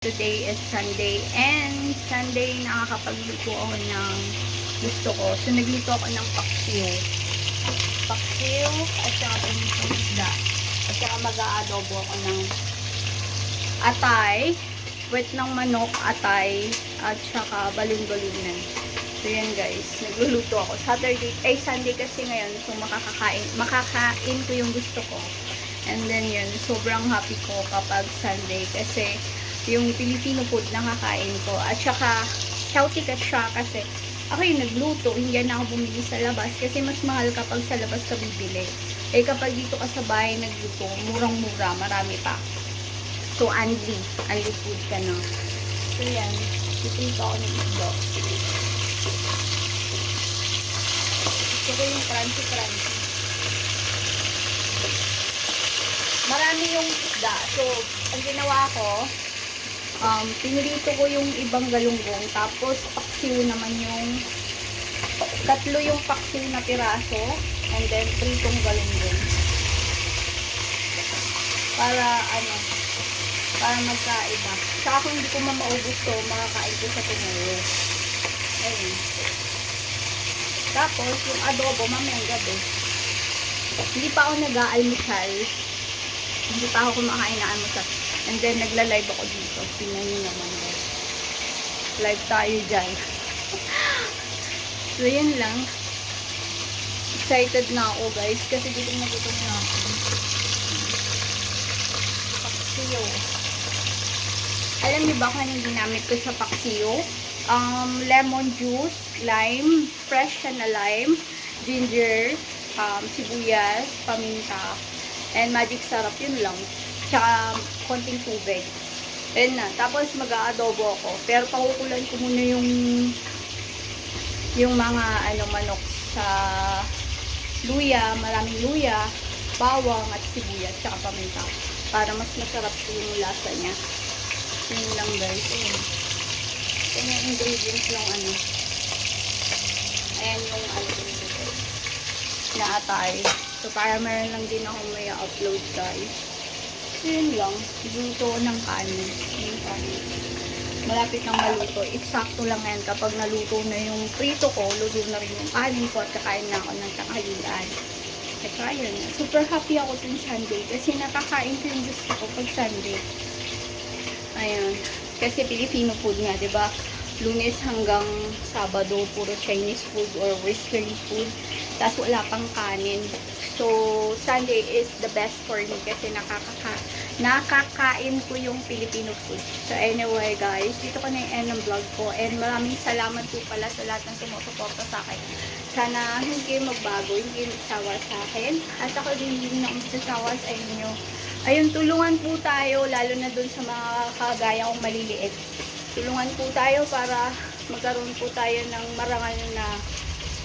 Today is Sunday, and Sunday nakakapagluto ako ng gusto ko. So, nagluto ako ng paksiw. Paksiw, at saka pinitong isda. At saka mag-aadobo ako ng atay, wet ng manok, atay, at saka balon-balonan. So, yan guys. Nagluluto ako. Sunday kasi ngayon. So, makakain ko yung gusto ko. And then yun, sobrang happy ko kapag Sunday kasi yung Filipino food nakakain ko. At saka, healthy ka siya kasi ako yung nagluto, hindi na ako bumili sa labas kasi mas mahal kapag sa labas ka bibili. Eh kapag dito ka sa bahay nagluto, murang-mura, marami pa. So, only food ka na. So, yan. Ito ako ng isdo. Gusto ko yung crunchy-crunchy. Marami yung isda. So, ang ginawa ko, pinilito ko yung ibang galunggong, tapos paksiw naman yung tatlo yung paksiw na piraso, and then pritong galunggong para magkaiba. Saka kung hindi ko maubos to, makakain ko sa tomorrow. Ayun. Tapos yung adobo mamayang gabi. Hindi pa ako nag-aalmusal, hindi pa ako kumakain na almusal. And then, nagla-live ako dito. Tingnan nyo naman, guys. Live tayo dyan. So, yun lang. Excited na ako, guys. Kasi dito nagutom na ako. Paksiyo. Alam niyo ba kung anong ginamit ko sa paksiyo? Lemon juice, lime, fresh na lime, ginger, sibuyas, paminta, and magic sarap. Yun lang. Tsaka konting tubig. Ayun na. Tapos mag-aadobo ako. Pero pakukulan ko muna yung mga manok sa luya, maraming luya, bawang at sibuyas, tsaka paminta. Para mas masarap yung lasa niya. Yun lang guys. Ayun. Yan yung ingredients ng Ayan yung dito. Na atay. So para meron lang din ako may upload guys. Yun lang, luto ng kanin. Malapit nang maluto. Eksakto lang yan. Kapag naluto na yung prito ko, luto na rin yung kanin ko at kakain na ako ng tanghalian. Saka yun. Super happy ako tuwing Sunday kasi nakakain ko yung gusto ko pag Sunday. Ayun. Kasi Filipino food nga, diba? Lunes hanggang Sabado, puro Chinese food or Western food. Tapos wala pang kanin. So, Sunday is the best for me kasi nakakain ko yung Filipino food. So, anyway guys, dito ko na yung end ng vlog ko. And maraming salamat po pala sa lahat ng sumusuporta sa akin. Sana hindi kayo magbago, hindi kayo magsawa sa akin. At ako din hindi na magsasawa sa inyo. Ayun, tulungan po tayo, lalo na dun sa mga kagaya kong maliliit. Tulungan po tayo para magkaroon po tayo ng marangal na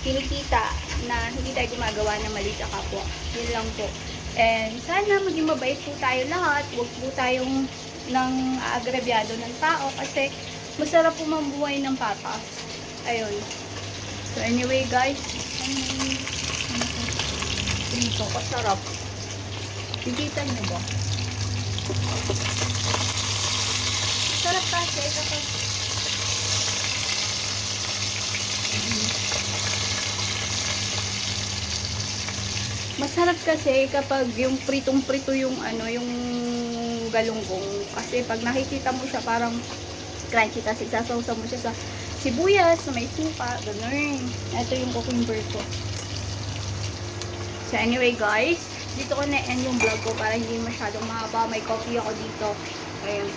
kinikita na hindi tayo gumagawa ng mali sa kapwa. Yun lang po. And sana maging mabait po tayo lahat. Huwag po tayong agrabyado ng tao kasi masarap po mambuhay ng patas. Ayun. So anyway guys, dito kasarap. Kikita nyo ba? Sarap kasi kapag masarap kasi kapag yung pritong-prito yung yung galunggong. Kasi pag nakikita mo siya parang crunchy kasi sasawsaw mo siya sa sibuyas, na may suka, ganun. Ito yung cucumber ko. So anyway guys, dito ko na-end yung vlog ko para hindi masyadong mahaba. May coffee ako dito. Ayun.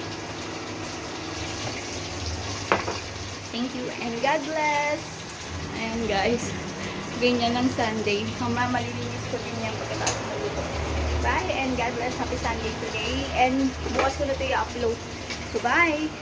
Thank you and God bless. Ayan guys. Ganyan lang Sunday. Malilinis ko din yan pagkatapos maluto. Bye and God bless. Happy Sunday today. And bukas ko na ito i-upload. So bye!